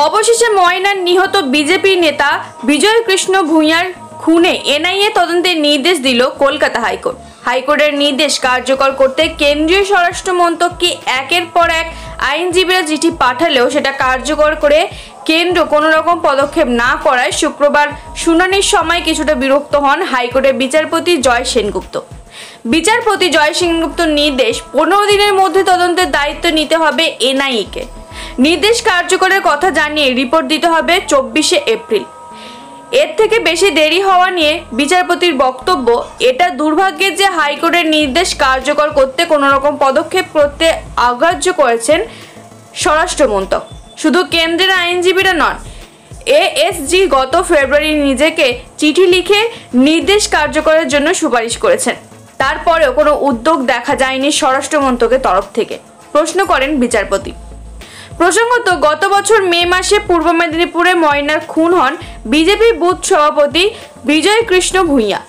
অবশেষে ময়নার নিহত বিজেপি নেতা বিজয় কৃষ্ণ ভূঁইয়ার খুনে এনআইএ তদন্তের নির্দেশ দিল কলকাতা হাইকোর্ট। হাইকোর্টের নির্দেশ কার্যকর করতে কেন্দ্রীয় স্বরাষ্ট্র মন্ত্রককে একের পর এক আইনজীবীরা চিঠি পাঠালেও সেটা কার্যকর করে কেন্দ্র কোনো রকম পদক্ষেপ না করায় শুক্রবার শুনানির সময় কিছুটা বিরক্ত হন হাইকোর্টের বিচারপতি জয় সেনগুপ্ত। বিচারপতি জয় সেনগুপ্তর নির্দেশ 15 দিনের মধ্যে তদন্তের দায়িত্ব নিতে হবে এনআইএকে। নির্দেশ কার্যকরের কথা জানিয়ে রিপোর্ট দিতে হবে 24শে এপ্রিল। এর থেকে বেশি দেরি হওয়া নিয়ে বিচারপতির বক্তব্য, এটা দুর্ভাগ্যের যে হাইকোর্টের নির্দেশ কার্যকর করতে কোনো রকম পদক্ষেপ করতে অগ্রাহ্য করেছেন স্বরাষ্ট্রমন্ত্রক। শুধু কেন্দ্রের আইনজীবীরা নন, এএসজি গত ফেব্রুয়ারি নিজেকে চিঠি লিখে নির্দেশ কার্যকরের জন্য সুপারিশ করেছেন। তারপরেও কোনো উদ্যোগ দেখা যায়নি স্বরাষ্ট্রমন্ত্রকের তরফ থেকে। প্রশ্ন করেন বিচারপতি। প্রসঙ্গত, গত বছর মে মাসে পূর্ব মেদিনীপুরে ময়নার খুন হন বিজেপি বুথ সভাপতি বিজয় কৃষ্ণ ভূঁইয়া।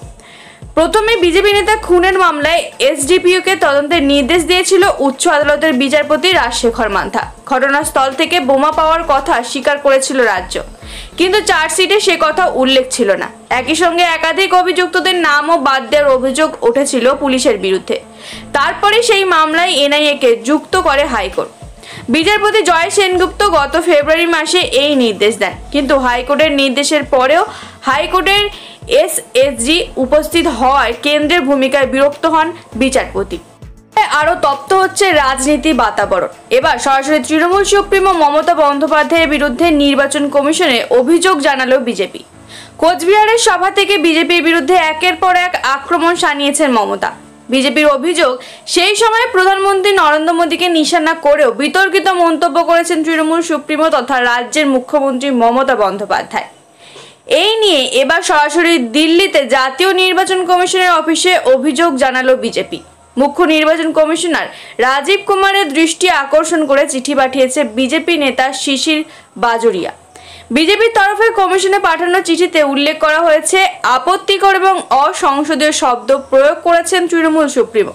প্রথমে বিজেপি নেতা খুনের মামলায় এসডিপিওকে তদন্তের নির্দেশ দিয়েছিল উচ্চ আদালতের বিচারপতি রাজশেখর মান্থা। ঘটনাস্থল থেকে বোমা পাওয়ার কথা স্বীকার করেছিল রাজ্য, কিন্তু চার্জশিটে সে কথা উল্লেখ ছিল না। একই সঙ্গে একাধিক অভিযুক্তদের নামও বাদ দেওয়ার অভিযোগ উঠেছিল পুলিশের বিরুদ্ধে। তারপরে সেই মামলায় এনআইএকে যুক্ত করে হাইকোর্ট। বিচারপতি জয় সেনগুপ্ত গত ফেব্রুয়ারি মাসে এই নির্দেশ দেন, কিন্তু হাইকোর্টের নির্দেশের পরেও হাইকোর্টের এসএসজি উপস্থিত হওয়ায় কেন্দ্রের ভূমিকায় বিরক্ত হন বিচারপতি। আরও তপ্ত হচ্ছে রাজনীতি বাতাবরণ। এবার সরাসরি তৃণমূল সুপ্রিমো মমতা বন্দ্যোপাধ্যায়ের বিরুদ্ধে নির্বাচন কমিশনে অভিযোগ জানালো বিজেপি। কোচবিহারের সভা থেকে বিজেপির বিরুদ্ধে একের পর এক আক্রমণ শানিয়েছেন মমতা। বিজেপির অভিযোগ, সেই সময় প্রধানমন্ত্রী নরেন্দ্র মোদীকে নিশানা করেও বিতর্কিত মন্তব্য করেছেন তৃণমূল সুপ্রিমো তথা রাজ্যের মুখ্যমন্ত্রী মমতা বন্দ্যোপাধ্যায়। এই নিয়ে এবার সরাসরি দিল্লিতে জাতীয় নির্বাচন কমিশনের অফিসে অভিযোগ জানালো বিজেপি। মুখ্য নির্বাচন কমিশনার রাজীব কুমারের দৃষ্টি আকর্ষণ করে চিঠি পাঠিয়েছে বিজেপি নেতা শিশির বাজোরিয়া। বিজেপির তরফে কমিশনে পাঠানো চিঠিতে উল্লেখ করা হয়েছে, আপত্তিকর এবং অসংসদীয় শব্দ প্রয়োগ করেছেন তৃণমূল সুপ্রিমো।